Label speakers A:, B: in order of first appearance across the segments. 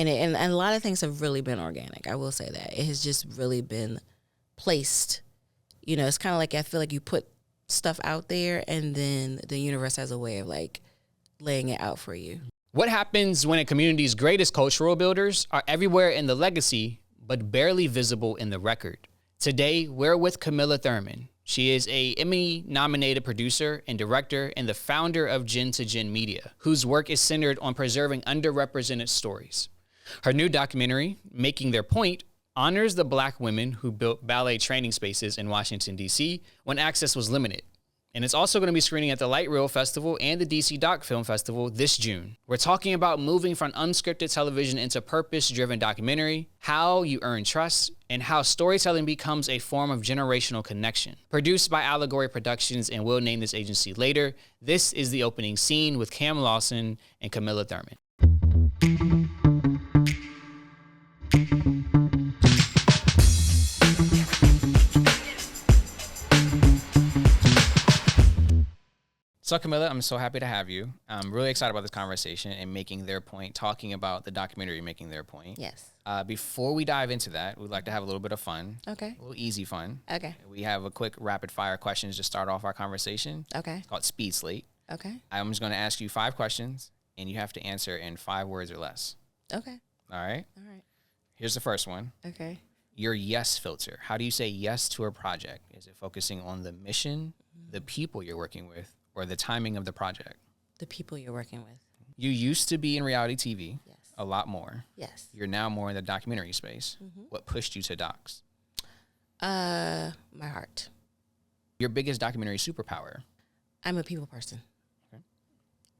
A: And a lot of things have really been organic. I will say that. It has just really been placed. You know, it's kind of like I feel like you put stuff out there and then the universe has a way of like laying it out for you.
B: What happens when a community's greatest cultural builders are everywhere in the legacy, but barely visible in the record? Today, we're with Kamilah Thurmon. She is a Emmy-nominated producer and director and the founder of Gen2Gen Media, whose work is centered on preserving underrepresented stories. Her new documentary, Making Their Pointe, honors the Black women who built ballet training spaces in Washington, D.C. when access was limited. And it's also going to be screening at the Light Reel Festival and the DC Doc Film Festival this June. We're talking about moving from unscripted television into purpose-driven documentary, how you earn trust, and how storytelling becomes a form of generational connection. Produced by Allegory Productions, and we'll name this agency later, this is the opening scene with Lawson and Kamilah Thurmon. So Kamilah, I'm so happy to have you. I'm really excited about this conversation and Making Their Pointe, talking about the documentary Making Their Pointe.
A: Yes.
B: Before we dive into that, we'd like to have a little bit of fun.
A: Okay.
B: A little easy fun.
A: Okay.
B: We have a quick rapid fire questions to start off our conversation.
A: Okay.
B: It's called Speed Slate.
A: Okay.
B: I'm just going to ask you 5 questions and you have to answer in 5 words or less.
A: Okay.
B: All right?
A: All right.
B: Here's the first one.
A: Okay.
B: Your yes filter. How do you say yes to a project? Is it focusing on the mission, the people you're working with, or the timing of the project?
A: The people you're working with.
B: You used to be in reality TV.
A: Yes.
B: A lot more.
A: Yes.
B: You're now more in the documentary space. What pushed you to docs?
A: My heart.
B: Your biggest documentary superpower?
A: I'm a people person.
B: Okay.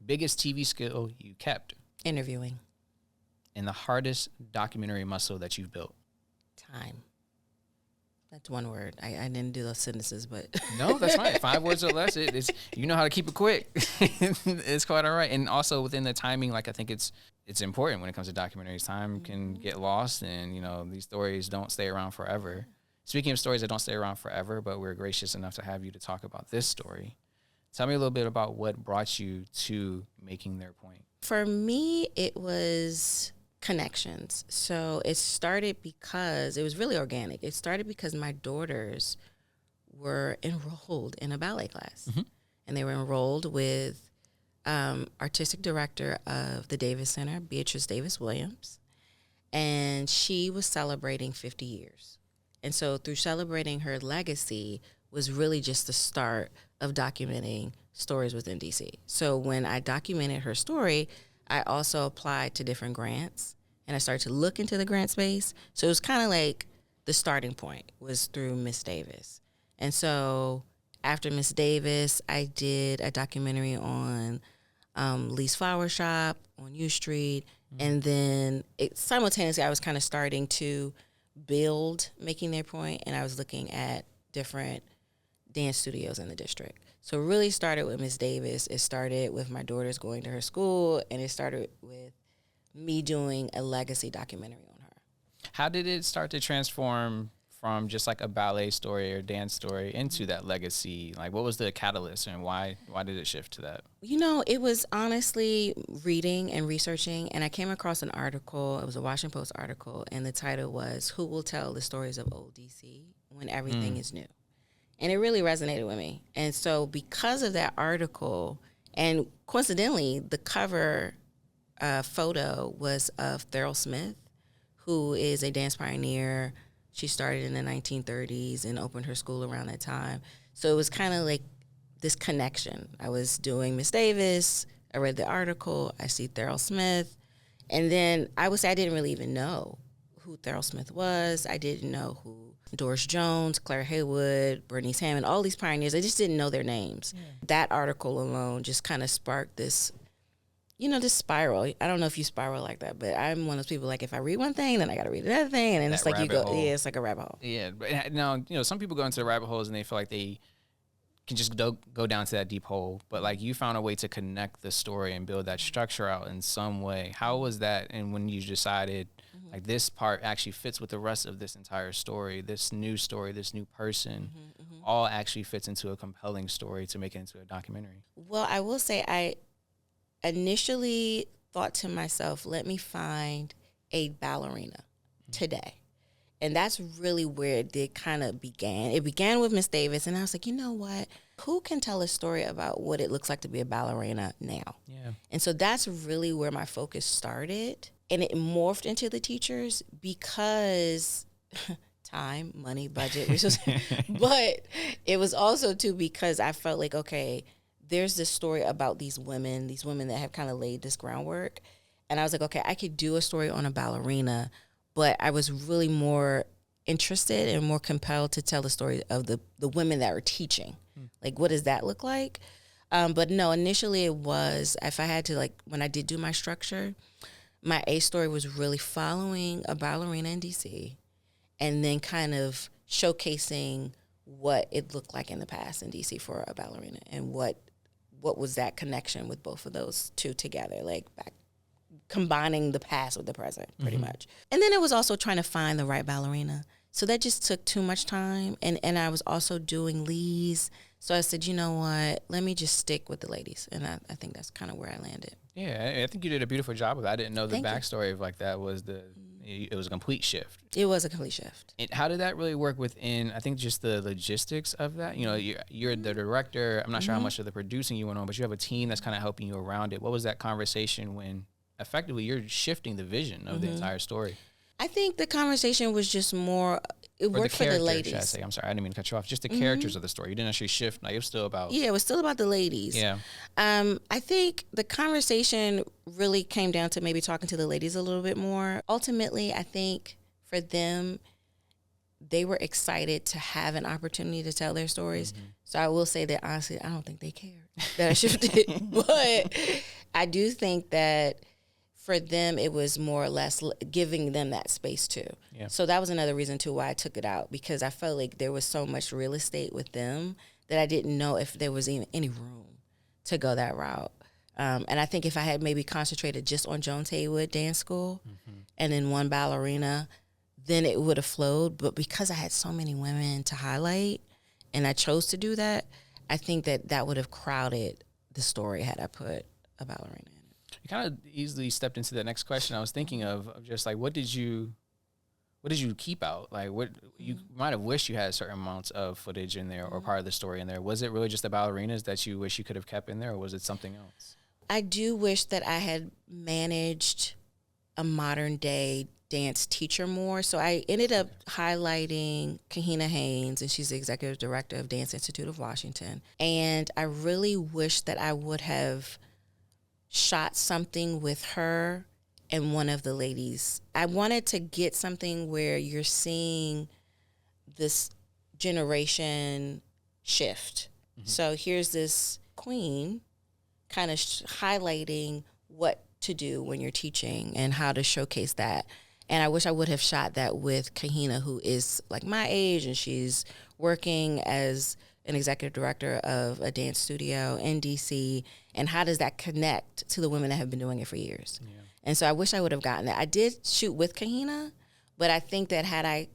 B: Biggest TV skill you kept?
A: Interviewing.
B: And the hardest documentary muscle that you've built?
A: Time. That's one word. I didn't do those sentences, but
B: No, that's fine. 5 words or less. It's, you know how to keep it quick. It's quite all right. And also within the timing, like I think it's important when it comes to documentaries. Time can get lost, and you know these stories don't stay around forever. Speaking of stories that don't stay around forever, but we're gracious enough to have you to talk about this story. Tell me a little bit about what brought you to Making Their Pointe.
A: For me, it was connections. So it started because it was really organic. It started because my daughters were enrolled in a ballet class, and they were enrolled with artistic director of the Davis Center, Beatrice Davis Williams, and she was celebrating 50 years. And so through celebrating her legacy was really just the start of documenting stories within DC. So when I documented her story, I also applied to different grants, and I started to look into the grant space. So it was kind of like the starting point was through Miss Davis. And so after Miss Davis, I did a documentary on Lee's Flower Shop on U Street. And then simultaneously, I was kind of starting to build Making Their Pointe, and I was looking at different dance studios in the district. So it really started with Miss Davis. It started with my daughters going to her school, and it started with me doing a legacy documentary on her.
B: How did it start to transform from just like a ballet story or dance story into that legacy? Like, what was the catalyst, and why did it shift to that?
A: You know, it was honestly reading and researching, and I came across an article. It was a Washington Post article, and the title was, "Who Will Tell the Stories of Old DC When Everything is New?" And it really resonated with me. And so because of that article, and coincidentally, the cover photo was of Thurl Smith, who is a dance pioneer. She started in the 1930s and opened her school around that time. So it was kind of like this connection. I was doing Miss Davis, I read the article, I see Thurl Smith, and then I would say I didn't really even know who Thurl Smith was. I didn't know who Doris Jones, Claire Haywood, Bernice Hammond, all these pioneers, I just didn't know their names. Yeah. That article alone just kind of sparked this, you know, this spiral. I don't know if you spiral like that, but I'm one of those people, like, if I read one thing, then I got to read another thing, and then it's like you go, yeah, it's like a rabbit hole.
B: Yeah, but now, you know, some people go into the rabbit holes and they feel like they can just go down to that deep hole, but like you found a way to connect the story and build that structure out in some way. How was that? And when you decided, like, this part actually fits with the rest of this entire story, this new person, all actually fits into a compelling story to make it into a documentary?
A: Well, I will say I initially thought to myself, let me find a ballerina today. And that's really where it did kind of began. It began with Miss Davis, and I was like, you know what? Who can tell a story about what it looks like to be a ballerina now?
B: Yeah.
A: And so that's really where my focus started. And it morphed into the teachers because time, money, budget, resources. But it was also, too, because I felt like, okay, there's this story about these women that have kind of laid this groundwork. And I was like, okay, I could do a story on a ballerina, but I was really more interested and more compelled to tell the story of the women that were teaching. Like, what does that look like? But no, initially it was, if I had to, like, when I did do my structure, my A story was really following a ballerina in D.C. and then kind of showcasing what it looked like in the past in D.C. for a ballerina and what was that connection with both of those two together, like back combining the past with the present, pretty much. And then it was also trying to find the right ballerina. So that just took too much time. And I was also doing leads. So I said, you know what, let me just stick with the ladies. And I think that's kind of where I landed.
B: Yeah, I think you did a beautiful job with that. I didn't know the backstory of like that was it was a complete shift.
A: It was a complete shift.
B: And how did that really work within, I think, just the logistics of that? You know, you're the director. I'm not sure how much of the producing you went on, but you have a team that's kind of helping you around it. What was that conversation when effectively you're shifting the vision of the entire story?
A: I think the conversation was just more, it worked for the ladies.
B: Should I say? I'm sorry, I didn't mean to cut you off. Just the characters of the story. You didn't actually shift. Like, it was still about.
A: Yeah, it was still about the ladies.
B: Yeah.
A: I think the conversation really came down to maybe talking to the ladies a little bit more. Ultimately, I think for them, they were excited to have an opportunity to tell their stories. So I will say that, honestly, I don't think they cared that I shifted. But I do think that for them, it was more or less giving them that space too. Yeah. So that was another reason too why I took it out, because I felt like there was so much real estate with them that I didn't know if there was even any room to go that route. And I think if I had maybe concentrated just on Jones Haywood Dance School and then one ballerina, then it would have flowed. But because I had so many women to highlight and I chose to do that, I think that would have crowded the story had I put a ballerina in.
B: You kind of easily stepped into the next question I was thinking of just like, what did you keep out? Like, what you might have wished you had certain amounts of footage in there or part of the story in there. Was it really just the ballerinas that you wish you could have kept in there, or was it something else?
A: I do wish that I had managed a modern day dance teacher more. So I ended up highlighting Kahina Haynes, and she's the executive director of Dance Institute of Washington. And I really wish that I would have shot something with her and one of the ladies. I wanted to get something where you're seeing this generation shift. So here's this queen kind of highlighting what to do when you're teaching and how to showcase that. And I wish I would have shot that with Kahina, who is like my age, and she's working as an executive director of a dance studio in DC, and how does that connect to the women that have been doing it for years? Yeah. And so I wish I would have gotten that. I did shoot with Kahina, but I think that had I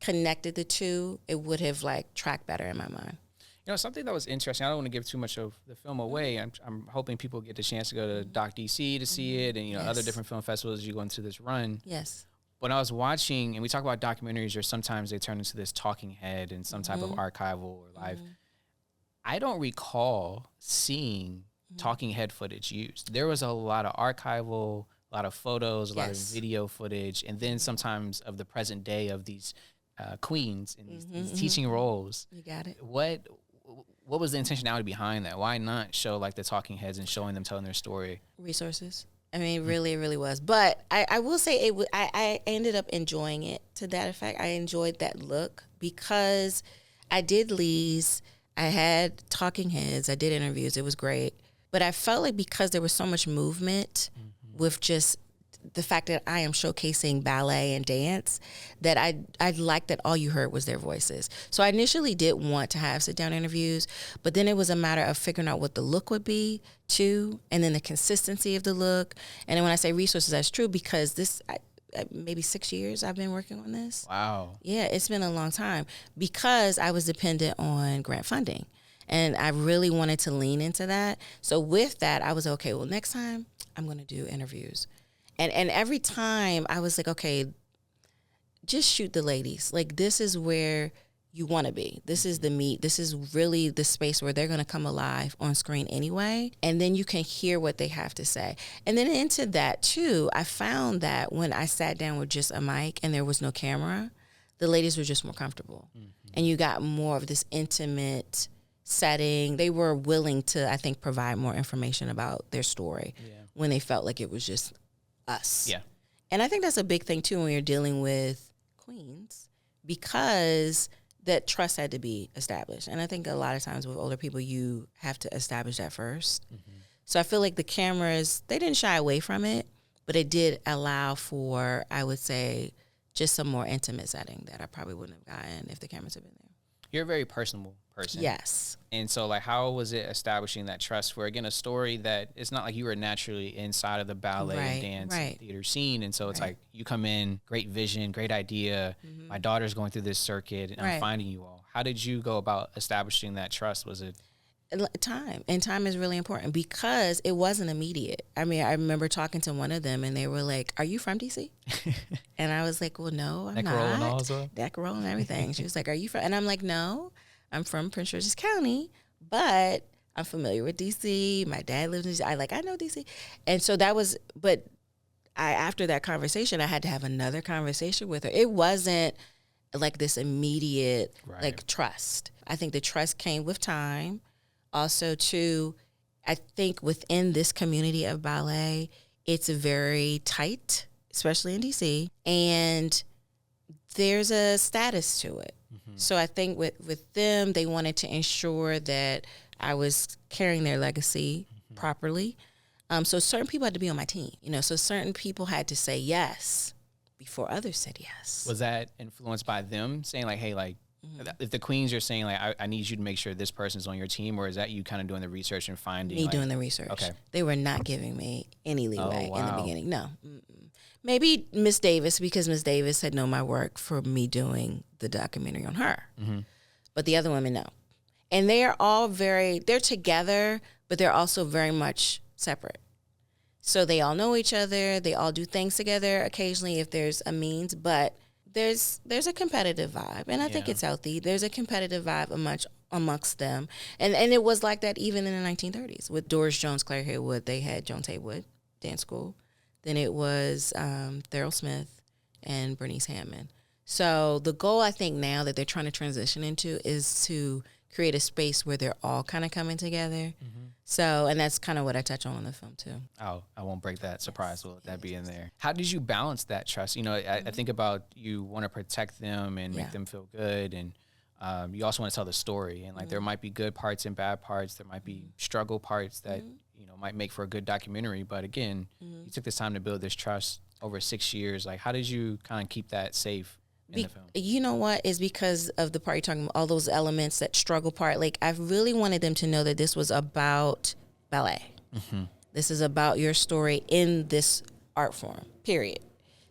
A: connected the two, it would have like tracked better in my mind.
B: You know, something that was interesting, I don't want to give too much of the film away. I'm hoping people get the chance to go to Doc DC to see it, and, you know, other different film festivals as you go into this run.
A: Yes.
B: When I was watching, and we talk about documentaries, or sometimes they turn into this talking head and some type of archival or live. I don't recall seeing talking head footage used. There was a lot of archival, a lot of photos, a lot of video footage, and then sometimes of the present day of these queens in these teaching roles.
A: You got it.
B: What was the intentionality behind that? Why not show like the talking heads and showing them telling their story?
A: Resources. I mean, really, it really was. But I will say I ended up enjoying it to that effect. I enjoyed that look because I did leads. I had talking heads. I did interviews. It was great. But I felt like because there was so much movement with just the fact that I am showcasing ballet and dance, that I liked that all you heard was their voices. So I initially did want to have sit-down interviews, but then it was a matter of figuring out what the look would be, too, and then the consistency of the look. And then when I say resources, that's true because maybe 6 years I've been working on this.
B: Wow.
A: Yeah, it's been a long time because I was dependent on grant funding. And I really wanted to lean into that. So with that, I was okay, well, next time I'm going to do interviews. And every time I was like, okay, just shoot the ladies. Like, this is where you want to be. This is the meat. This is really the space where they're going to come alive on screen anyway. And then you can hear what they have to say. And then into that too, I found that when I sat down with just a mic and there was no camera, the ladies were just more comfortable. And you got more of this intimate setting. They were willing to, I think, provide more information about their story when they felt like it was just us.
B: Yeah.
A: And I think that's a big thing too when you're dealing with queens, because that trust had to be established. And I think a lot of times with older people, you have to establish that first. So I feel like the cameras, they didn't shy away from it, but it did allow for, I would say, just some more intimate setting that I probably wouldn't have gotten if the cameras had been there.
B: You're a very personable person.
A: Yes.
B: And so, like, how was it establishing that trust for, again, a story that it's not like you were naturally inside of the ballet and dance and theater scene. And so it's like you come in, great vision, great idea. My daughter's going through this circuit and I'm finding you all. How did you go about establishing that trust? Was it
A: time? And time is really important because it wasn't immediate. I mean, I remember talking to one of them and they were like, "Are you from DC?" And I was like, "Well, no, I'm not."
B: Roll and all so?
A: Deck roll and everything. She was like, "Are you from?" And I'm like, "No, I'm from Prince George's County, but I'm familiar with DC. My dad lives in DC. I know DC." And so that was, but after that conversation, I had to have another conversation with her. It wasn't like this immediate, like, trust. I think the trust came with time. Also, too, I think within this community of ballet, it's very tight, especially in DC, and there's a status to it. So I think with them, they wanted to ensure that I was carrying their legacy properly. So certain people had to be on my team, so certain people had to say yes before others said yes.
B: Was that influenced by them saying, like, hey, like, if the queens are saying, like, I need you to make sure this person's on your team, or is that you kind of doing the research and finding?
A: Me doing the research.
B: Okay.
A: They were not giving me any leeway in the beginning. No. Maybe Miss Davis, because Miss Davis had known my work for me doing the documentary on her. But the other women, no. And they're all they're together, but they're also very much separate. So they all know each other. They all do things together occasionally if there's a means, but there's a competitive vibe, and I think it's healthy. There's a competitive vibe amongst them, and it was like that even in the 1930s with Doris Jones, Claire Haywood. They had Jones Haywood Dance School. Then it was Thurl Smith and Bernice Hammond. So the goal, I think, now that they're trying to transition into is to create a space where they're all kind of coming together. So, and that's kind of what I touch on in the film too.
B: Oh, I won't break that surprise. Will that be in there? How did you balance that trust? I think about, you want to protect them and make them feel good, and you also want to tell the story. And like, there might be good parts and bad parts. There might be struggle parts that might make for a good documentary. But again, you took this time to build this trust over 6 years. Like, how did you kind of keep that safe in the film?
A: You know what? Is because of the part you're talking about, all those elements, that struggle part. Like, I really wanted them to know that this was about ballet. This is about your story in this art form, period.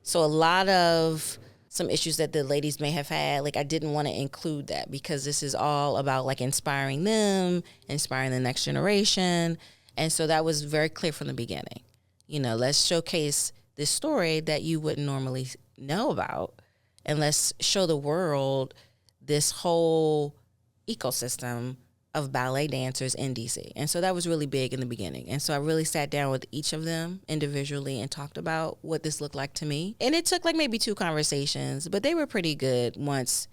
A: So a lot of some issues that the ladies may have had, like, I didn't want to include that because this is all about, like, inspiring them, inspiring the next generation. And so that was very clear from the beginning. Let's showcase this story that you wouldn't normally know about, and let's show the world this whole ecosystem of ballet dancers in DC. And so that was really big in the beginning. And so I really sat down with each of them individually and talked about what this looked like to me. And it took like maybe 2 conversations, but they were pretty good once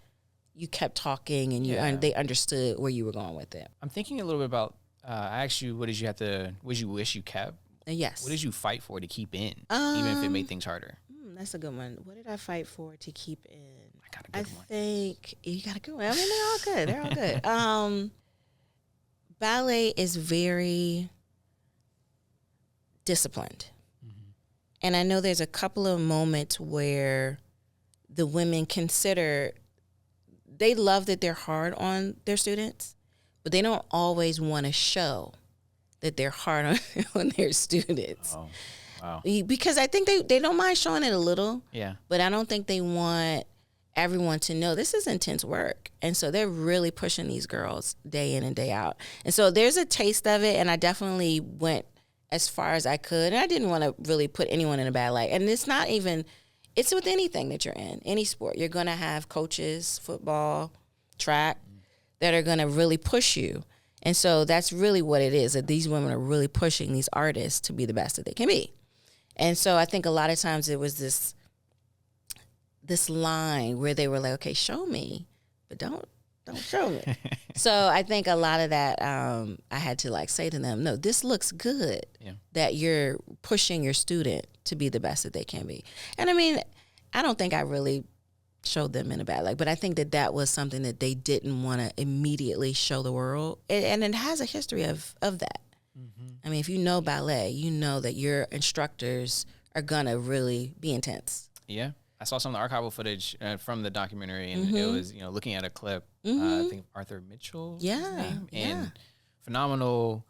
A: you kept talking and they understood where you were going with it.
B: I'm thinking a little bit about, I asked you, what did you wish you kept?
A: Yes.
B: What did you fight for to keep in, even if it made things harder?
A: That's a good one. What did I fight for to keep in?
B: I got a good one.
A: I think you got a good one. I mean, they're all good. They're all good. Ballet is very disciplined. And I know there's a couple of moments where the women consider, they love that they're hard on their students, but they don't always want to show that they're hard on their students.
B: Oh, wow.
A: Because I think they don't mind showing it a little.
B: Yeah.
A: But I don't think they want everyone to know this is intense work. And so they're really pushing these girls day in and day out. And so there's a taste of it, and I definitely went as far as I could. And I didn't want to really put anyone in a bad light. And it's not even, it's with anything that you're in, any sport. You're going to have coaches, football, track, that are going to really push you. And so that's really what it is, that these women are really pushing these artists to be the best that they can be. And so I think a lot of times it was this line where they were like, okay, show me, but don't show me. So I think a lot of that, I had to like say to them, no, this looks good, that you're pushing your student to be the best that they can be. And I mean, I don't think I really showed them in a bad light, but I think that was something that they didn't want to immediately show the world. And it has a history of that. Mm-hmm. I mean, if you know ballet, you know that your instructors are going to really be intense.
B: Yeah. I saw some of the archival footage from the documentary, and it was, looking at a clip, I think Arthur Mitchell's name, and phenomenal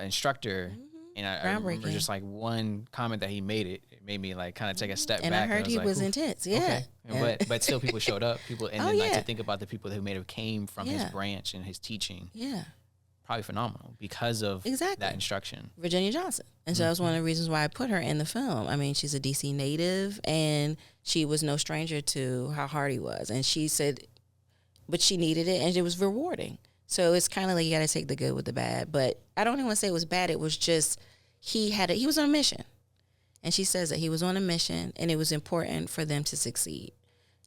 B: instructor. And I remember just like one comment that he made, it made me like kind of take a step
A: and
B: back.
A: And I heard he was intense. Yeah.
B: Okay. But still people showed up. Like to think about the people who may have came from his branch and his teaching.
A: Yeah.
B: Probably phenomenal because of that instruction.
A: Virginia Johnson. And so that was one of the reasons why I put her in the film. I mean, she's a DC native, and she was no stranger to how hard he was. And she said, but she needed it, and it was rewarding. So it's kind of like you got to take the good with the bad. But I don't even want to say it was bad. It was just he was on a mission. And she says that he was on a mission, and it was important for them to succeed.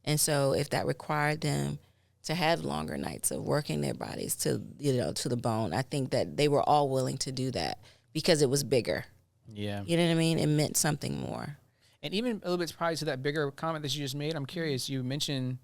A: And so if that required them to have longer nights of working their bodies to the bone, I think that they were all willing to do that because it was bigger. Yeah. You know what I mean? It meant something more.
B: And even a little bit prior to that bigger comment that you just made, I'm curious, you mentioned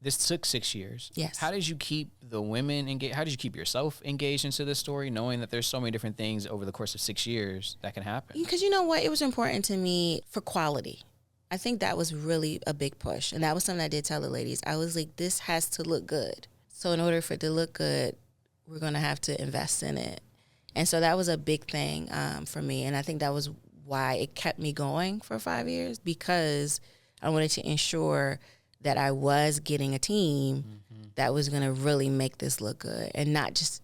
B: this took 6 years.
A: Yes.
B: How did you keep the women engaged? How did you keep yourself engaged into this story, knowing that there's so many different things over the course of 6 years that can happen?
A: Because you know what? It was important to me for quality. I think that was really a big push. And that was something I did tell the ladies. I was like, this has to look good. So in order for it to look good, we're going to have to invest in it. And so that was a big thing for me. And I think that was why it kept me going for 5 years, because I wanted to ensure that I was getting a team that was going to really make this look good and not just,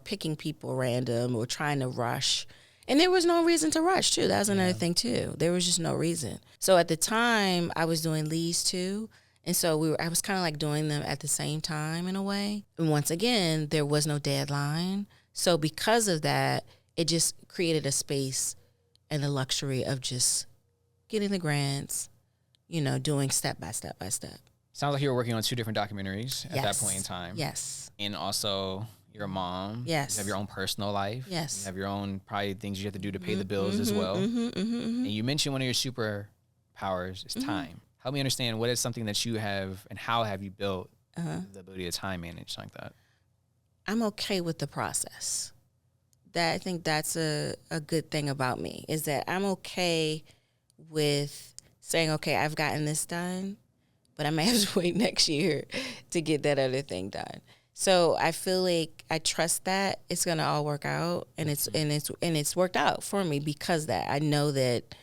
A: picking people random or trying to rush. And there was no reason to rush, too. That was another thing, too. There was just no reason. So at the time, I was doing Lee's, too. And so I was kind of like doing them at the same time in a way. And once again, there was no deadline. So because of that, it just created a space and the luxury of just getting the grants, doing step by step by step.
B: Sounds like you were working on 2 different documentaries at that point in time.
A: Yes.
B: And also you're a mom.
A: Yes.
B: You have your own personal life.
A: Yes.
B: You have your own probably things you have to do to pay the bills as well. And you mentioned one of your superpowers is time. Help me understand, what is something that you have and how have you built the ability to time manage like that?
A: I'm okay with the process. I think that's a good thing about me, is that I'm okay with saying, okay, I've gotten this done, but I may have to wait next year to get that other thing done. So I feel like I trust that it's gonna all work out, and it's worked out for me because that I know that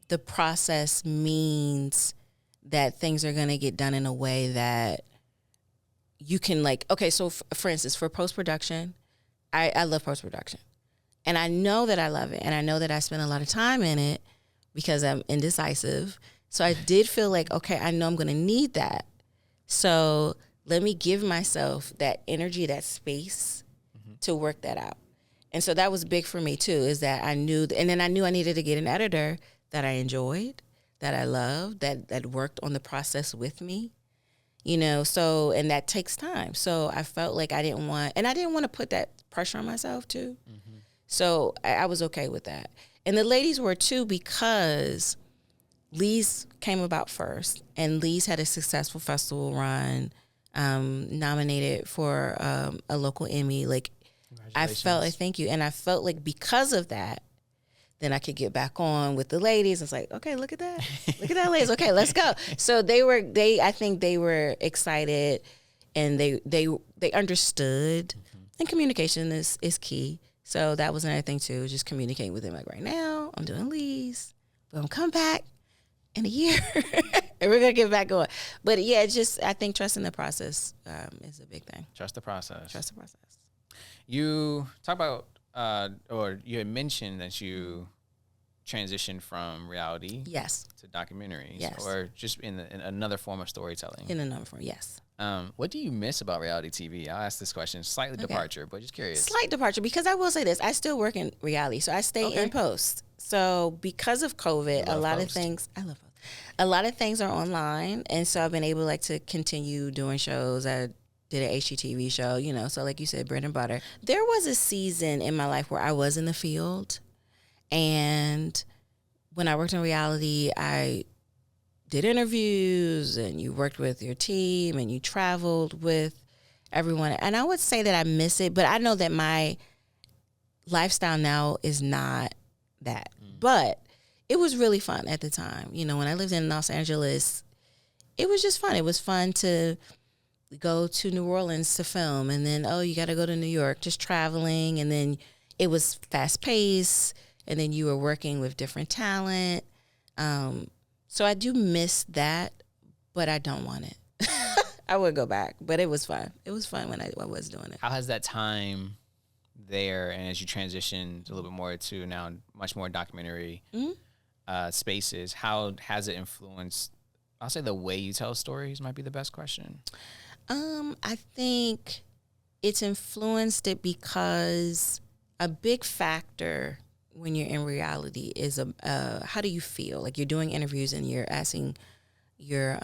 A: the process means that things are gonna get done in a way that you can so for instance, for post-production, I love post-production, and I know that I love it, and I know that I spend a lot of time in it because I'm indecisive. So I did feel like, okay, I know I'm going to need that. So let me give myself that energy, that space to work that out. And so that was big for me too, is that I knew, and then I knew I needed to get an editor that I enjoyed, that I loved, that worked on the process with me, so, and that takes time. So I felt like I didn't want to put that pressure on myself too. So I was okay with that. And the ladies were too, because Lee's came about first, and Lee's had a successful festival run, nominated for a local Emmy. I felt like, thank you. And I felt like because of that, then I could get back on with the ladies. It's like, okay, look at that. Look at that, ladies. Okay, let's go. So I think they were excited, and they understood. And communication is key. So that was another thing too, just communicating with them. Like, right now, I'm doing Lee's, but I'm come back in a year, and we're gonna get back going. But yeah, I think trusting the process is a big thing.
B: Trust the process.
A: Trust the process.
B: You talk about or you had mentioned that you transitioned from reality
A: Yes.
B: to documentaries,
A: Yes.
B: or just in another form of storytelling.
A: In another form, yes.
B: What do you miss about reality TV? I'll ask this question, slightly departure, but just curious.
A: Slight departure, because I will say this. I still work in reality, so I stay in post. So because of COVID, a lot of things, I love post. A lot of things are online, and so I've been able to continue doing shows. I did an HGTV show, so like you said, bread and butter. There was a season in my life where I was in the field, and when I worked in reality, I did interviews, and you worked with your team, and you traveled with everyone. And I would say that I miss it, but I know that my lifestyle now is not that. But it was really fun at the time. When I lived in Los Angeles, it was just fun. It was fun to go to New Orleans to film, and then, you got to go to New York, just traveling. And then it was fast paced, and then you were working with different talent. So I do miss that, but I don't want it. I would go back, but it was fun. It was fun when I was doing it.
B: How has that time there, and as you transitioned a little bit more to now much more documentary spaces, how has it influenced, I'll say, the way you tell stories might be the best question?
A: I think it's influenced it because a big factor when you're in reality is how do you feel? Like, you're doing interviews and you're asking your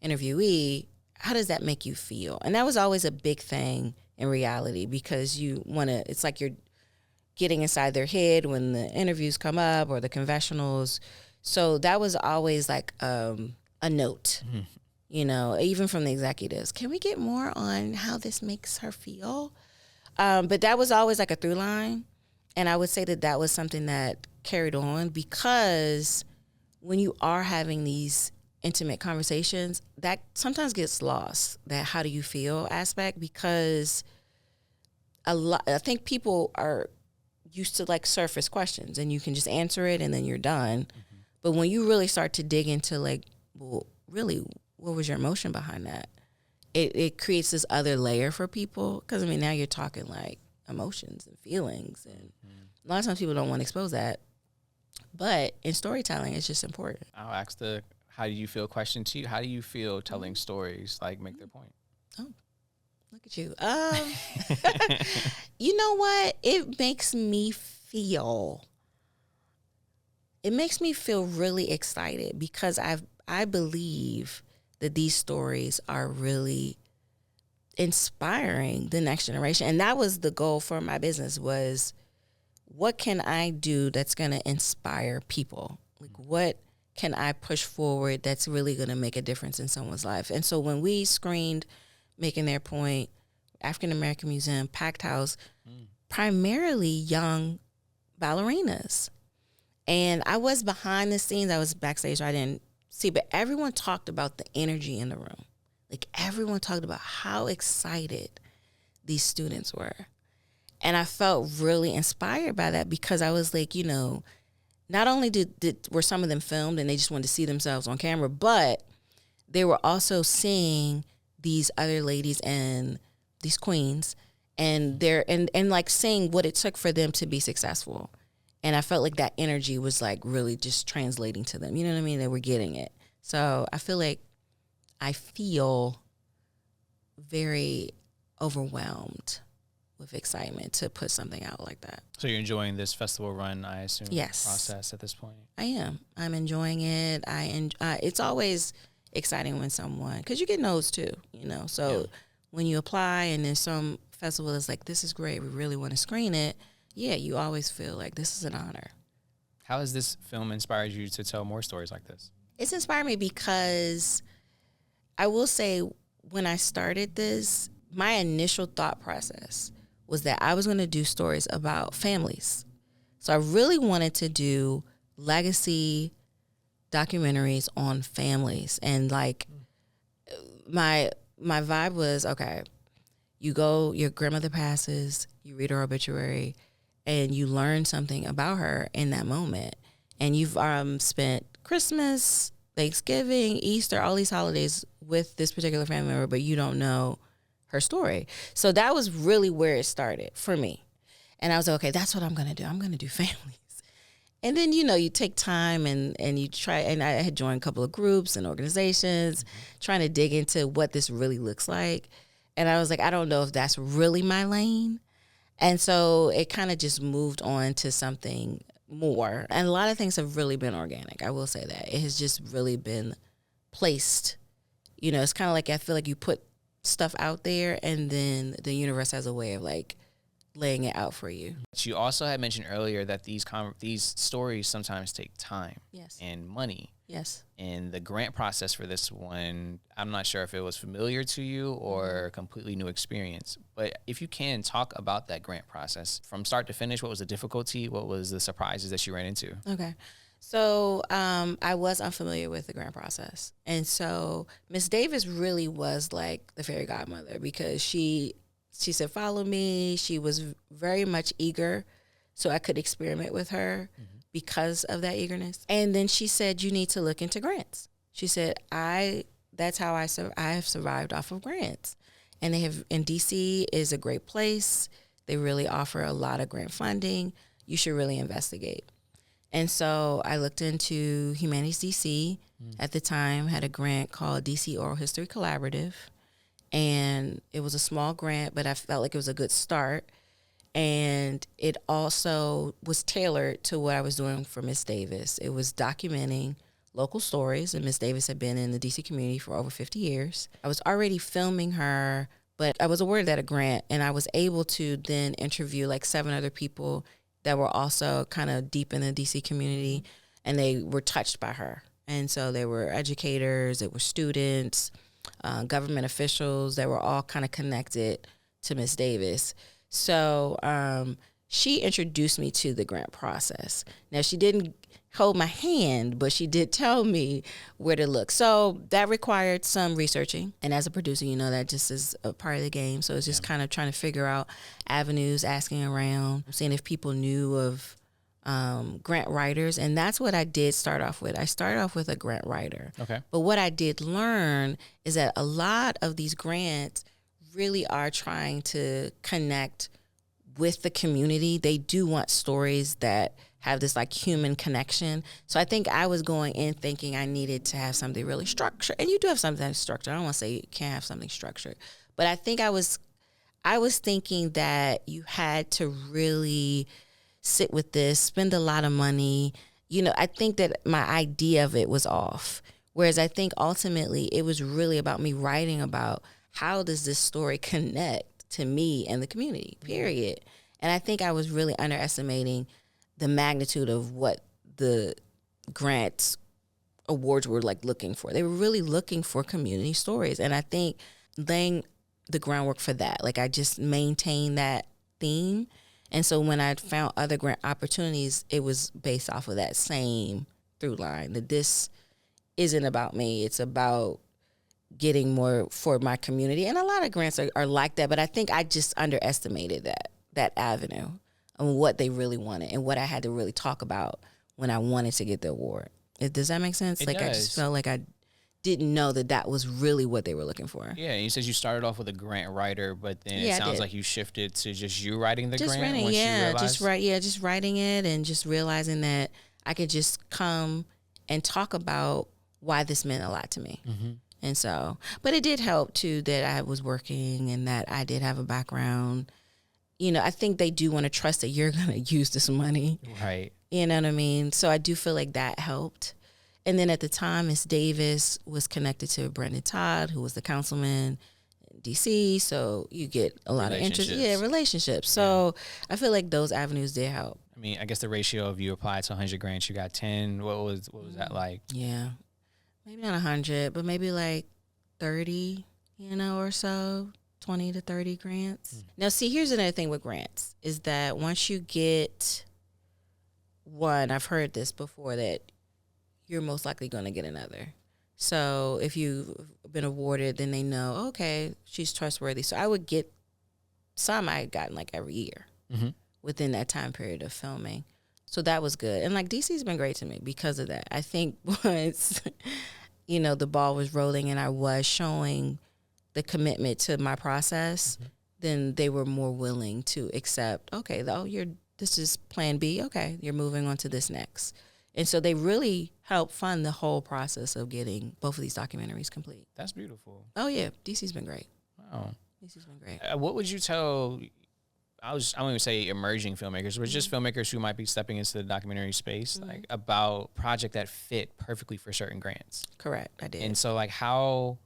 A: interviewee, how does that make you feel? And that was always a big thing in reality, because you want to, it's like you're getting inside their head when the interviews come up or the confessionals. So that was always like a note, even from the executives. Can we get more on how this makes her feel? But that was always like a through line. And I would say that was something that carried on, because when you are having these intimate conversations, that sometimes gets lost, that how do you feel aspect, because I think people are used to like surface questions and you can just answer it and then you're done. But when you really start to dig into like, well, really, what was your emotion behind that? It creates this other layer for people, because now you're talking like emotions and feelings, and a lot of times people don't want to expose that. But in storytelling, it's just important.
B: I'll ask the how do you feel question to you. How do you feel telling stories like Make Their Point?
A: Oh, look at you. You know what? It makes me feel really excited, because I believe that these stories are really inspiring the next generation. And that was the goal for my business, was what can I do that's going to inspire people? Like, what can I push forward that's really going to make a difference in someone's life? And so when we screened Making Their Point, African American Museum, packed house, primarily young ballerinas. And I was behind the scenes. I was backstage, so I didn't see, but everyone talked about the energy in the room. Like, everyone talked about how excited these students were. And I felt really inspired by that, because I was like, not only were some of them filmed and they just wanted to see themselves on camera, but they were also seeing these other ladies and these queens, and and like seeing what it took for them to be successful. And I felt like that energy was like really just translating to them. You know what I mean? They were getting it. So I feel very overwhelmed with excitement to put something out like that.
B: So you're enjoying this festival run, I assume,
A: yes,
B: process at this point?
A: I am. I'm enjoying it. It's always exciting when someone, because you get no's too, So when you apply and there's some festival that's like, this is great, we really want to screen it, you always feel like this is an honor.
B: How has this film inspired you to tell more stories like this?
A: It's inspired me because I will say, when I started this, my initial thought process was that I was going to do stories about families. So I really wanted to do legacy documentaries on families. And like, my vibe was, okay, your grandmother passes, you read her obituary, and you learn something about her in that moment. And you've spent Christmas, Thanksgiving, Easter, all these holidays with this particular family member, but you don't know her story. So that was really where it started for me. And I was like, okay, that's what I'm going to do. I'm going to do families. And then, you take time and you try, and I had joined a couple of groups and organizations trying to dig into what this really looks like. And I was like, I don't know if that's really my lane. And so it kind of just moved on to something more. And a lot of things have really been organic. I will say that. It has just really been placed. It's kind of like, I feel like you put stuff out there and then the universe has a way of like laying it out for you.
B: You also had mentioned earlier that these stories sometimes take time and money.
A: Yes.
B: And the grant process for this one, I'm not sure if it was familiar to you or a completely new experience. But if you can, talk about that grant process from start to finish. What was the difficulty? What was the surprises that you ran into?
A: Okay. So I was unfamiliar with the grant process. And so Miss Davis really was like the fairy godmother because she said, follow me. She was very much eager so I could experiment with her because of that eagerness. And then she said, you need to look into grants. She said, that's how I have survived off of grants. And DC is a great place. They really offer a lot of grant funding. You should really investigate. And so I looked into Humanities DC at the time, had a grant called DC Oral History Collaborative. And it was a small grant, but I felt like it was a good start. And it also was tailored to what I was doing for Miss Davis. It was documenting local stories, and Miss Davis had been in the DC community for over 50 years. I was already filming her, but I was awarded that a grant, and I was able to then interview like 7 other people that were also kind of deep in the DC community, and they were touched by her. And so they were educators, they were students, government officials that were all kind of connected to Miss Davis. So she introduced me to the grant process. Now, she didn't hold my hand, but she did tell me where to look. So that required some researching. And as a producer, that just is a part of the game. So it's just kind of trying to figure out avenues, asking around, seeing if people knew of grant writers. And that's what I did start off with. I started off with a grant writer.
B: Okay.
A: But what I did learn is that a lot of these grants really are trying to connect with the community. They do want stories that have this like human connection. So I think I was going in thinking I needed to have something really structured. And you do have something that's structured. I don't want to say you can't have something structured. But I think I was thinking that you had to really sit with this, spend a lot of money. I think that my idea of it was off. Whereas I think ultimately it was really about me writing about how does this story connect to me and the community, period. And I think I was really underestimating the magnitude of what the grants awards were like looking for. They were really looking for community stories. And I think laying the groundwork for that, like I just maintained that theme. And so when I found other grant opportunities, it was based off of that same through line, that this isn't about me. It's about getting more for my community. And a lot of grants are like that, but I think I just underestimated that avenue and what they really wanted and what I had to really talk about when I wanted to get the award. Does that make sense?
B: It
A: does. I just felt like I didn't know that was really what they were looking for.
B: Yeah, you said you started off with a grant writer, but then it sounds like you shifted to just you writing the grant
A: writing,
B: once you realized?
A: Just writing it and just realizing that I could just come and talk about why this meant a lot to me. Mm-hmm. And so, but it did help too that I was working and that I did have a background. I think they do want to trust that you're going to use this money.
B: Right.
A: You know what I mean? So I do feel like that helped. And then at the time, Miss Davis was connected to Brendan Todd, who was the councilman in D.C., so you get a lot of interest. Yeah, relationships. So I feel like those avenues did help.
B: I mean, I guess the ratio of you applied to 100 grants, you got 10. What was that like?
A: Yeah. Maybe not 100, but maybe like 30, or so, 20 to 30 grants. Now, see, here's another thing with grants, is that once you get one, I've heard this before, that you're most likely going to get another. So if you've been awarded, then they know, okay, she's trustworthy. So I would get some I had gotten like every year within that time period of filming. So that was good. And like DC's been great to me because of that. I think once, the ball was rolling and I was showing the commitment to my process, then they were more willing to accept, okay, this is plan B. Okay, you're moving on to this next. And so they really helped fund the whole process of getting both of these documentaries complete.
B: That's beautiful.
A: Oh, yeah. DC's been great.
B: Wow.
A: DC's been great.
B: What would you tell, I won't even say emerging filmmakers, but just filmmakers who might be stepping into the documentary space, like about project that fit perfectly for certain grants?
A: Correct, I did.
B: And so like how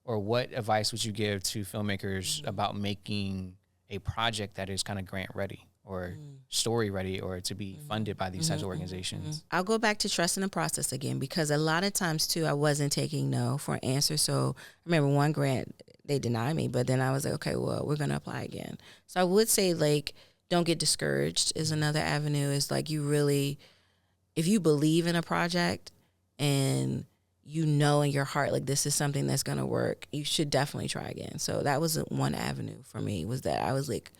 B: or what advice would you give to filmmakers about making a project that is kind of grant ready or story ready or to be funded by these types of organizations?
A: I'll go back to trusting the process again, because a lot of times too, I wasn't taking no for an answer. So I remember one grant, they denied me, but then I was like, okay, well, we're going to apply again. So I would say, like, don't get discouraged is another avenue. Is like, you really, if you believe in a project and you know in your heart, like, this is something that's going to work, you should definitely try again. So that was one avenue for me, was that I was like,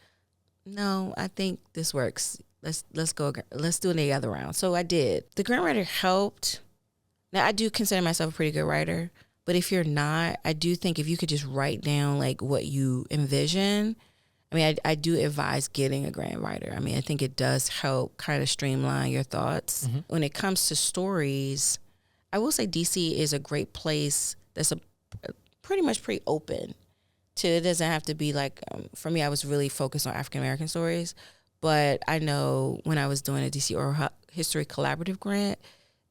A: no, I think this works. Let's do another round. So I did. The grant writer helped. Now, I do consider myself a pretty good writer, but if you're not, I do think if you could just write down like what you envision. I mean, I do advise getting a grant writer. I mean, I think it does help kind of streamline your thoughts. When it comes to stories, I will say DC is a great place that's pretty open to, it doesn't have to be like, for me, I was really focused on African-American stories, but I know when I was doing a DC Oral History Collaborative grant,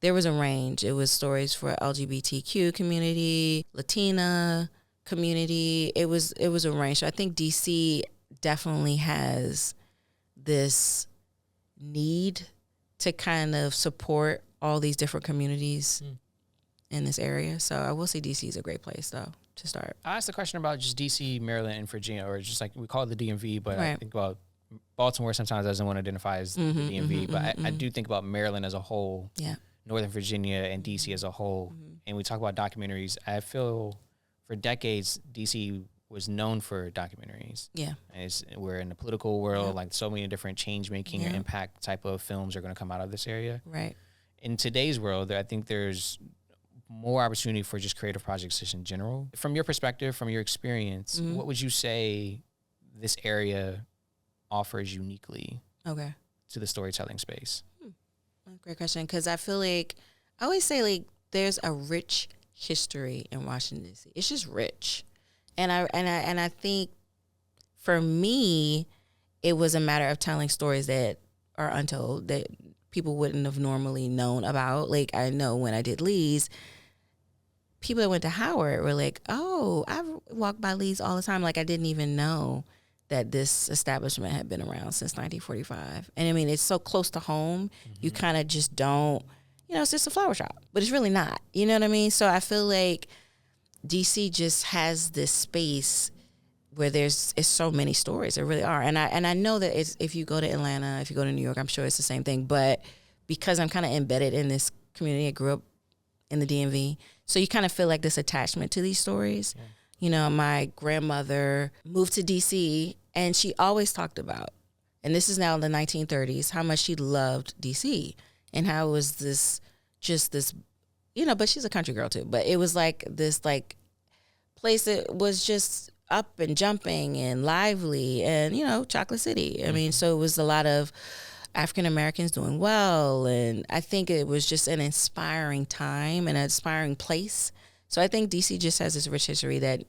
A: there was a range. It was stories for LGBTQ community, Latina community. It was a range. So I think DC definitely has this need to kind of support all these different communities in this area. So I will say DC is a great place, though, to start.
B: I asked the question about just DC, Maryland, and Virginia, or just like we call it the DMV, but
A: Right.
B: I think about Baltimore sometimes doesn't want to identify as the DMV, but I do think about Maryland as a whole,
A: Yeah.
B: Northern Virginia, and DC as a whole. And we talk about documentaries. I feel for decades, DC was known for documentaries.
A: Yeah.
B: We're in the political world, like so many different change-making or impact type of films are going to come out of this area.
A: Right.
B: In today's world, I think there's more opportunity for just creative projects just in general. From your perspective, from your experience, what would you say this area offers uniquely
A: Okay.
B: to the storytelling space?
A: Great question, because I feel like, I always say, like, there's a rich history in Washington, D.C. It's just rich. And I think for me, it was a matter of telling stories that are untold, that people wouldn't have normally known about. Like, I know when I did Lee's, people that went to Howard were like, oh, I've walked by Lee's all the time. Like, I didn't even know that this establishment had been around since 1945. And I mean, it's so close to home, you kind of just don't, it's just a flower shop, but it's really not, you know what I mean? So I feel like DC just has this space where it's so many stories. There really are. And I know that if you go to Atlanta, if you go to New York, I'm sure it's the same thing. But because I'm kind of embedded in this community, I grew up in the DMV. So you kind of feel like this attachment to these stories. Yeah. My grandmother moved to DC, and she always talked about, and this is now in the 1930s, how much she loved DC and how it was this, but she's a country girl too. But it was like this like place that was just up and jumping and lively and, Chocolate City. I mean, so it was a lot of African Americans doing well. And I think it was just an inspiring time and an inspiring place. So I think DC just has this rich history that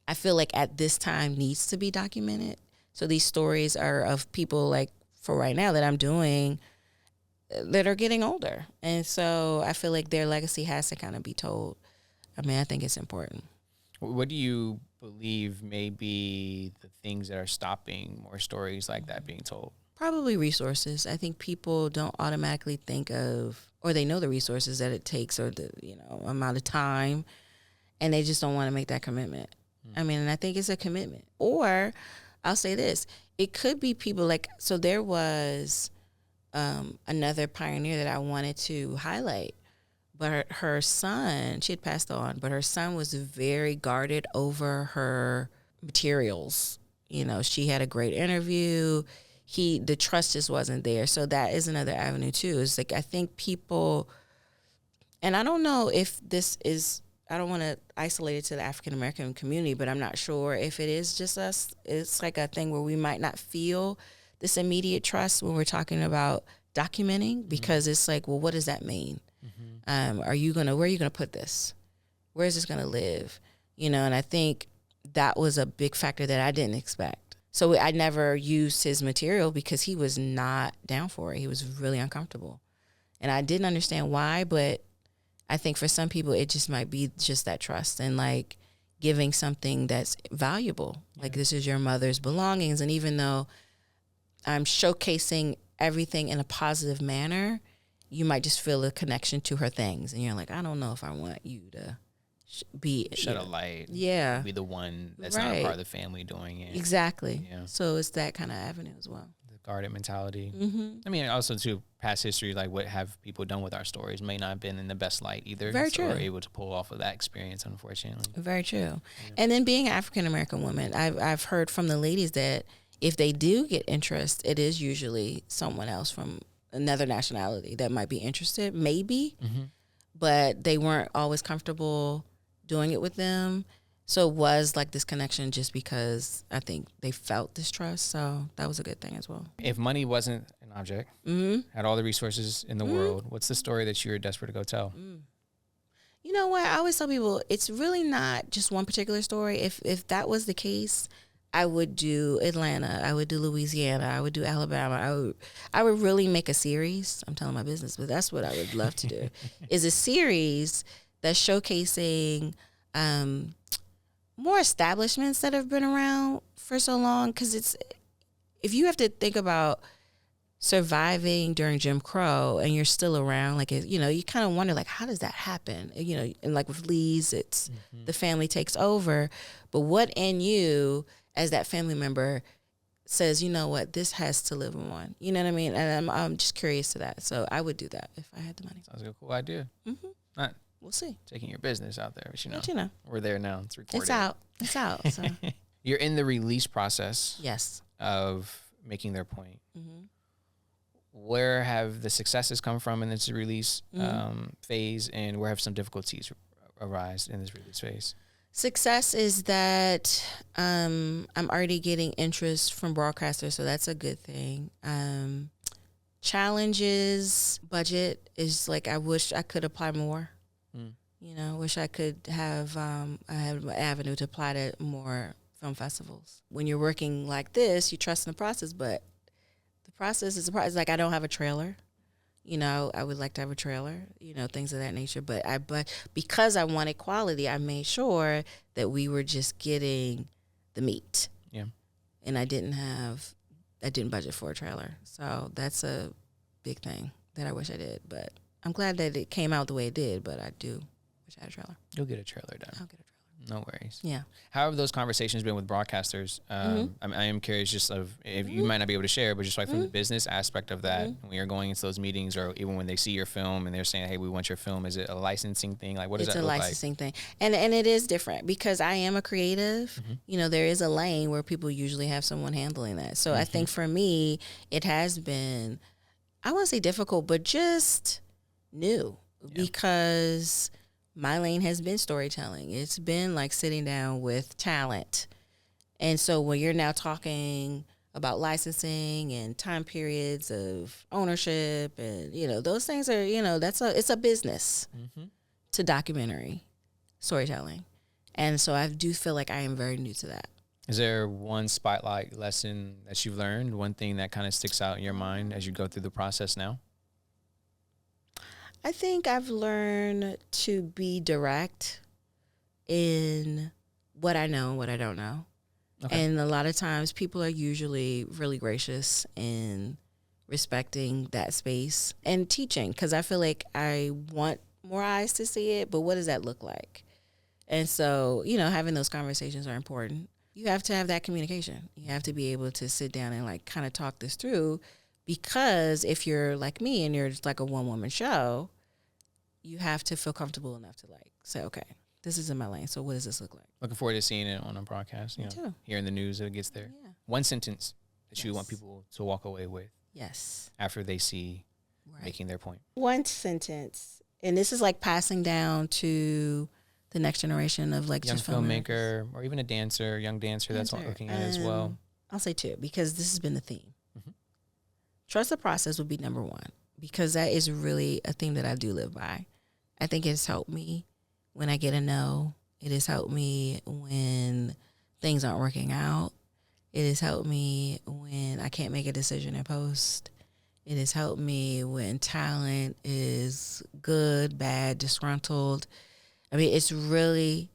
A: I feel like at this time needs to be documented. So these stories are of people like for right now that I'm doing that are getting older. And so I feel like their legacy has to kind of be told. I mean, I think it's important.
B: What do you believe may be the things that are stopping more stories like that being told?
A: Probably resources. I think people don't automatically think of, or they know the resources that it takes or the, amount of time, and they just don't want to make that commitment. I mean, and I think it's a commitment. Or I'll say this, it could be people like, so there was another pioneer that I wanted to highlight, but her son, she had passed on, but her son was very guarded over her materials. She had a great interview. The trust just wasn't there. So that is another avenue too. It's like, I think people, and I don't know if this is I don't want to isolate it to the African American community, but I'm not sure if it is just us. It's like a thing where we might not feel this immediate trust when we're talking about documenting, because it's like, well, what does that mean? Where are you gonna put this? Where is this gonna live? You know, and I think that was a big factor that I didn't expect. So I never used his material because he was not down for it. He was really uncomfortable, and I didn't understand why. But I think for some people, it just might be just that trust and like giving something that's valuable. Like, this is your mother's belongings, and even though I'm showcasing everything in a positive manner, you might just feel a connection to her things. And you're like, I don't know if I want you to be...
B: Shed a light.
A: Yeah.
B: Be the one that's not a part of the family doing it.
A: Exactly.
B: Yeah.
A: So it's that kind of avenue as well.
B: The guarded mentality. I mean, also, too, past history, like what have people done with our stories may not have been in the best light either.
A: Very true.
B: We're able to pull off of that experience, unfortunately.
A: Very true. Yeah. And then being an African-American woman, I've heard from the ladies that if they do get interest, it is usually someone else from another nationality that might be interested, maybe, but they weren't always comfortable doing it with them. So it was like this connection just because I think they felt this trust. So that was a good thing as well.
B: If money wasn't an object, had all the resources in the world, what's the story that you were desperate to go tell?
A: You know what? I always tell people it's really not just one particular story. If that was the case, I would do Atlanta, I would do Louisiana, I would do Alabama. I would really make a series. I'm telling my business, but that's what I would love to do. Is a series that's showcasing more establishments that have been around for so long. Because if you have to think about surviving during Jim Crow and you're still around, like, you know, you kind of wonder, like, how does that happen? You know, and like with Lee's, it's the family takes over. But what in you as that family member says, you know what, this has to live on. You know what I mean? And I'm just curious to that. So I would do that if I had the money.
B: Sounds like a cool idea. Not
A: we'll see.
B: Taking your business out there, but you
A: you know.
B: We're there now. It's recorded.
A: It's out. So.
B: You're in the release process.
A: Yes.
B: Of Making Their Point. Where have the successes come from in this release phase, and where have some difficulties arisen in this release phase?
A: Success is that I'm already getting interest from broadcasters, so that's a good thing. Challenges, budget is like, I wish I could apply more. You know, wish I could have an avenue to apply to more film festivals. When you're working like this, you trust in the process, but the process is a process. Like, I don't have a trailer. You know, I would like to have a trailer, you know, things of that nature. But because I wanted quality, I made sure that we were just getting the meat.
B: Yeah.
A: And I didn't budget for a trailer. So that's a big thing that I wish I did. But I'm glad that it came out the way it did, but I do wish I had a trailer.
B: You'll get a trailer done.
A: I'll get a trailer.
B: No worries.
A: Yeah.
B: How have those conversations been with broadcasters? I am curious, just of if you might not be able to share, but just like from the business aspect of that, when you're going into those meetings, or even when they see your film and they're saying, "Hey, we want your film," is it a licensing thing? Like, what does that look like? It's a licensing thing, and it is different because I am a creative. You know, there is a lane where people usually have someone handling that. So I think for me, it has been, I won't say difficult, but just new because my lane has been storytelling. It's been like sitting down with talent. And so when you're now talking about licensing and time periods of ownership and, you know, those things are, you know, it's a business to documentary storytelling. And so I do feel like I am very new to that. Is there one spotlight lesson that you've learned, one thing that kind of sticks out in your mind as you go through the process now?
A: I think I've learned to be direct in what I know and what I don't know. Okay. And a lot of times people are usually really gracious in respecting that space and teaching, because I feel like I want more eyes to see it, but what does that look like? And so, you know, having those conversations are important. You have to have that communication. You have to be able to sit down and like kind of talk this through, because if you're like me and you're just like a one-woman show, you have to feel comfortable enough to like say, okay, this is in my lane, so what does this look like?
B: Looking forward to seeing it on a broadcast. You know,
A: too.
B: Hearing the news that it gets there. Yeah. One sentence that you want people to walk away with.
A: Yes.
B: After they see Making Their Point.
A: One sentence, and this is like passing down to the next generation of like
B: young
A: just
B: filmmaker or even a dancer, young dancer that's looking at it as well?
A: I'll say 2 because this has been the theme. Trust the process would be number 1 because that is really a theme that I do live by. I think it's helped me when I get a no. It has helped me when things aren't working out. It has helped me when I can't make a decision in post. It has helped me when talent is good, bad, disgruntled. I mean, it's really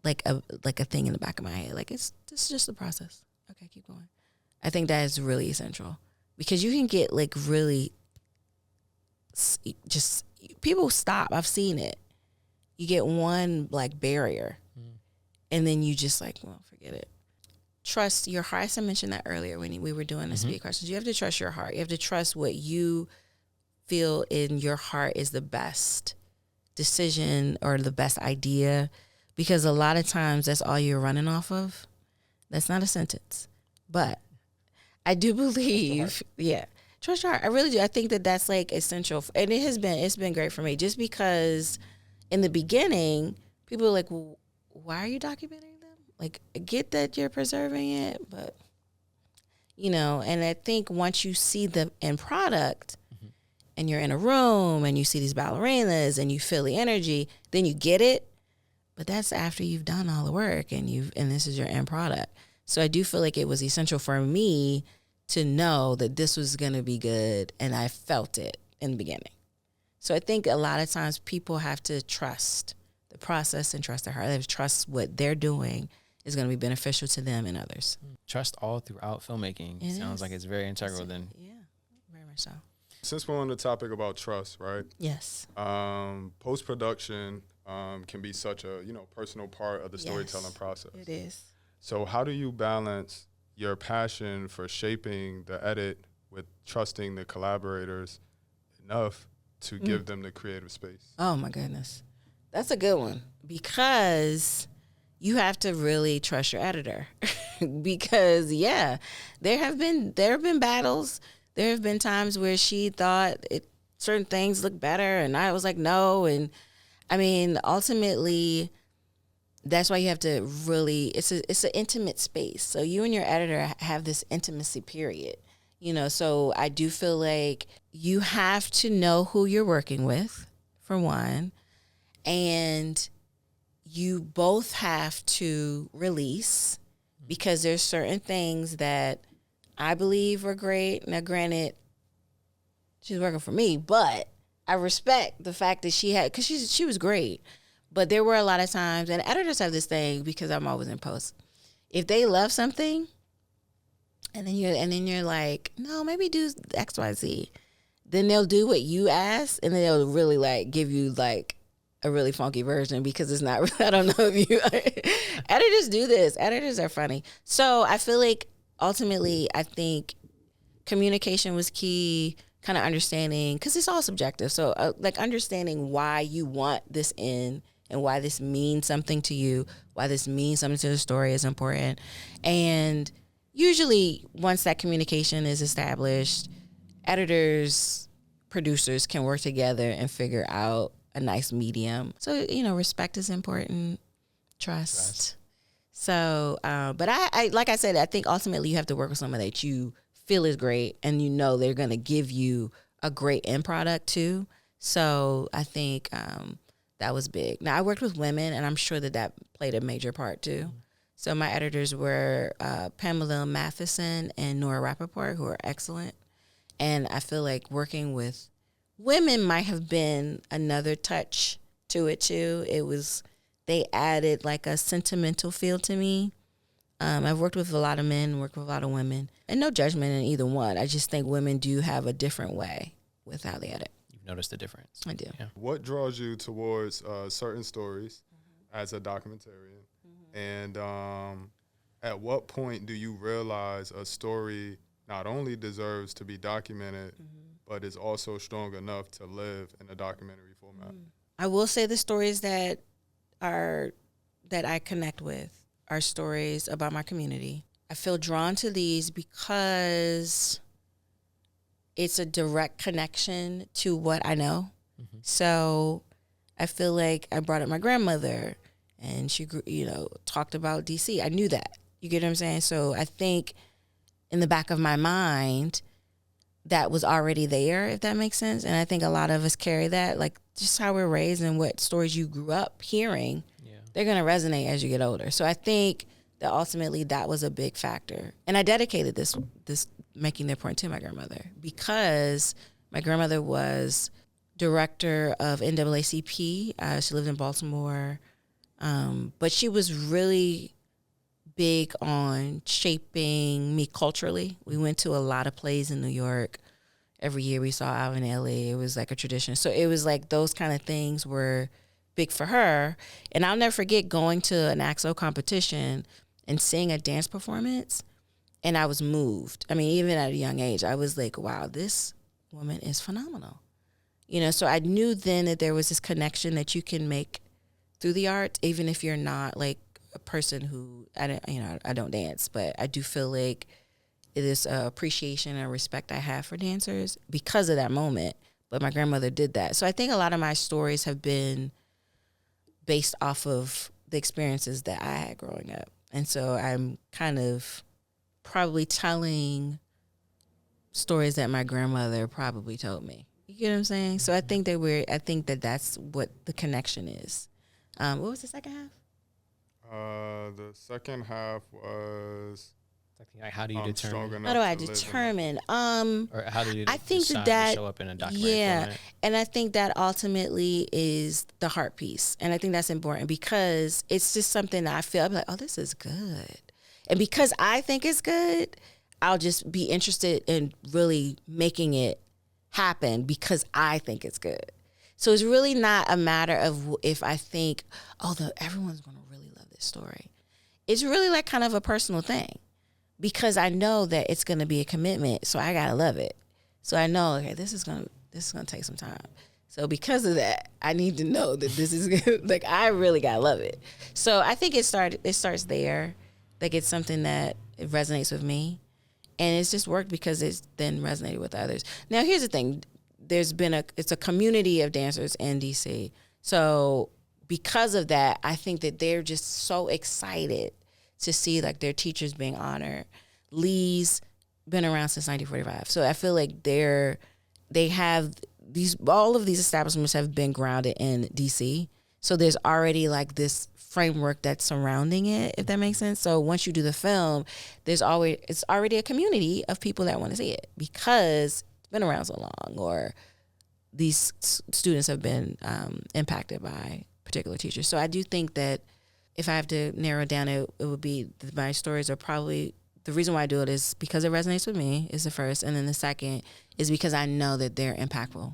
A: like a thing in the back of my head. Like this is just the process. Okay, keep going. I think that is really essential because you can get like really just people stop. I've seen it. You get one like barrier, and then you just like, well, forget it. Trust your heart. I mentioned that earlier when we were doing the speed questions. You have to trust your heart. You have to trust what you feel in your heart is the best decision or the best idea, because a lot of times that's all you're running off of. That's not a sentence, but I do believe, trust your heart. I really do. I think that that's like essential, and it's been great for me just because in the beginning people were like, well, why are you documenting them? Like, I get that you're preserving it, but and I think once you see the end product and you're in a room and you see these ballerinas and you feel the energy, then you get it. But that's after you've done all the work and this is your end product. So I do feel like it was essential for me to know that this was going to be good, and I felt it in the beginning. So I think a lot of times people have to trust the process and trust their heart. They have to trust what they're doing is going to be beneficial to them and others.
B: Trust all throughout filmmaking. Sounds like it's very integral then.
A: Yeah, very much so.
C: Since we're on the topic about trust, right?
A: Yes.
C: Post-production can be such a personal part of the storytelling process.
A: It is.
C: So how do you balance your passion for shaping the edit with trusting the collaborators enough to give them the creative space?
A: Oh my goodness. That's a good one, because you have to really trust your editor. Because there have been battles. There have been times where she thought certain things looked better and I was like, no. And I mean, ultimately, that's why you have to really, it's an intimate space. So you and your editor have this intimacy period, so I do feel like you have to know who you're working with, for one, and you both have to release, because there's certain things that I believe were great. Now, granted, she's working for me, but I respect the fact that because she was great. But there were a lot of times, and editors have this thing, because I'm always in post. If they love something, and then you're like, no, maybe do X, Y, Z, then they'll do what you ask, and then they'll really like give you like a really funky version, because it's not. I don't know if you editors do this. Editors are funny. So I feel like ultimately, I think communication was key. Kind of understanding, because it's all subjective. So like understanding why you want this in, and why this means something to you, why this means something to the story is important. And usually once that communication is established, editors, producers can work together and figure out a nice medium. So, respect is important, trust. So, but I like I said, I think ultimately you have to work with someone that you feel is great, and they're going to give you a great end product too. So I think that was big. Now, I worked with women, and I'm sure that played a major part too. Mm-hmm. So my editors were Pamela Matheson and Nora Rappaport, who are excellent. And I feel like working with women might have been another touch to it too. They added like a sentimental feel to me. I've worked with a lot of men, worked with a lot of women, and no judgment in either one. I just think women do have a different way with how they edit.
B: You've noticed the difference.
A: I do. Yeah.
C: What draws you towards certain stories as a documentarian? And at what point do you realize a story not only deserves to be documented, but is also strong enough to live in a documentary format?
A: I will say the stories that I connect with are stories about my community. I feel drawn to these because it's a direct connection to what I know. So I feel like I brought up my grandmother. and she grew, talked about DC. I knew that. You get what I'm saying? So I think in the back of my mind, that was already there, if that makes sense. And I think a lot of us carry that, like just how we're raised and what stories you grew up hearing, they're going to resonate as you get older. So I think that ultimately that was a big factor. And I dedicated this Making Their Pointe to my grandmother, because my grandmother was director of NAACP. She lived in Baltimore. But she was really big on shaping me culturally. We went to a lot of plays in New York. Every year we saw out in LA. It was like a tradition. So it was like those kind of things were big for her. And I'll never forget going to an AXO competition and seeing a dance performance. And I was moved. I mean, even at a young age, I was like, wow, this woman is phenomenal. So I knew then that there was this connection that you can make through the arts, even if you're not like a person who, I don't dance, but I do feel like it is appreciation and respect I have for dancers because of that moment. But my grandmother did that. So I think a lot of my stories have been based off of the experiences that I had growing up. And so I'm kind of probably telling stories that my grandmother probably told me. You get what I'm saying? So I think that that's what the connection is. What was the second half?
C: The second half was
B: like how do you determine?
A: How do I determine?
B: Or how do you
A: I think
B: decide
A: that
B: to show up in a documentary?
A: Yeah,
B: format?
A: and I think that ultimately is the heart piece, and I think that's important because it's just something that I feel. I'm like, oh, this is good, and because I think it's good, I'll just be interested in really making it happen because I think it's good. So it's really not a matter of if I think, everyone's going to really love this story. It's really like kind of a personal thing because I know that it's going to be a commitment. So I got to love it. So I know, okay, this is going to take some time. So because of that, I need to know that this is good. Like, I really got to love it. So I think it starts there. Like, it's something that it resonates with me. And it's just worked because it's then resonated with others. Now, here's the thing. It's a community of dancers in DC. So because of that, I think that they're just so excited to see like their teachers being honored. Lee's been around since 1945. So I feel like all of these establishments have been grounded in DC. So there's already like this framework that's surrounding it, if that makes sense. So once you do the film, it's already a community of people that want to see it because been around so long, or these students have been impacted by particular teachers. So I do think that if I have to narrow down, it would be my stories are probably, the reason why I do it is because it resonates with me is the first, and then the second is because I know that they're impactful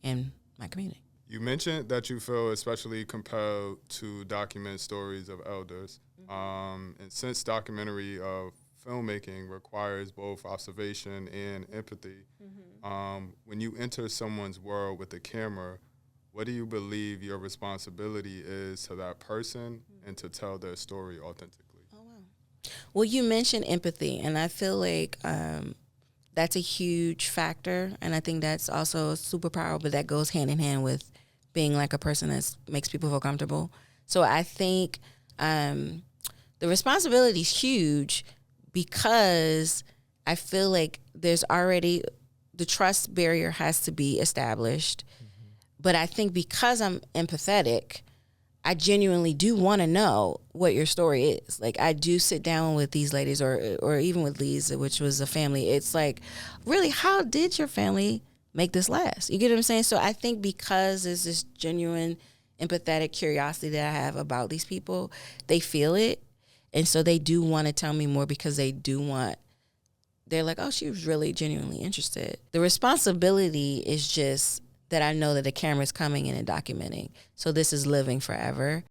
A: in my community.
C: You mentioned that you feel especially compelled to document stories of elders. And since documentary of filmmaking requires both observation and empathy, when you enter someone's world with a camera, what do you believe your responsibility is to that person and to tell their story authentically?
A: Oh, wow. Well, you mentioned empathy, and I feel like that's a huge factor, and I think that's also a superpower, but that goes hand in hand with being like a person that makes people feel comfortable. So I think the responsibility is huge because I feel like there's already, the trust barrier has to be established. But I think because I'm empathetic, I genuinely do want to know what your story is. Like, I do sit down with these ladies or even with Lee's, which was a family. It's like, really, how did your family make this last? You get what I'm saying? So I think because there's this genuine empathetic curiosity that I have about these people, they feel it. And so they do want to tell me more because they're like, oh, she was really genuinely interested. The responsibility is just that I know that the camera's coming in and documenting. So this is living forever.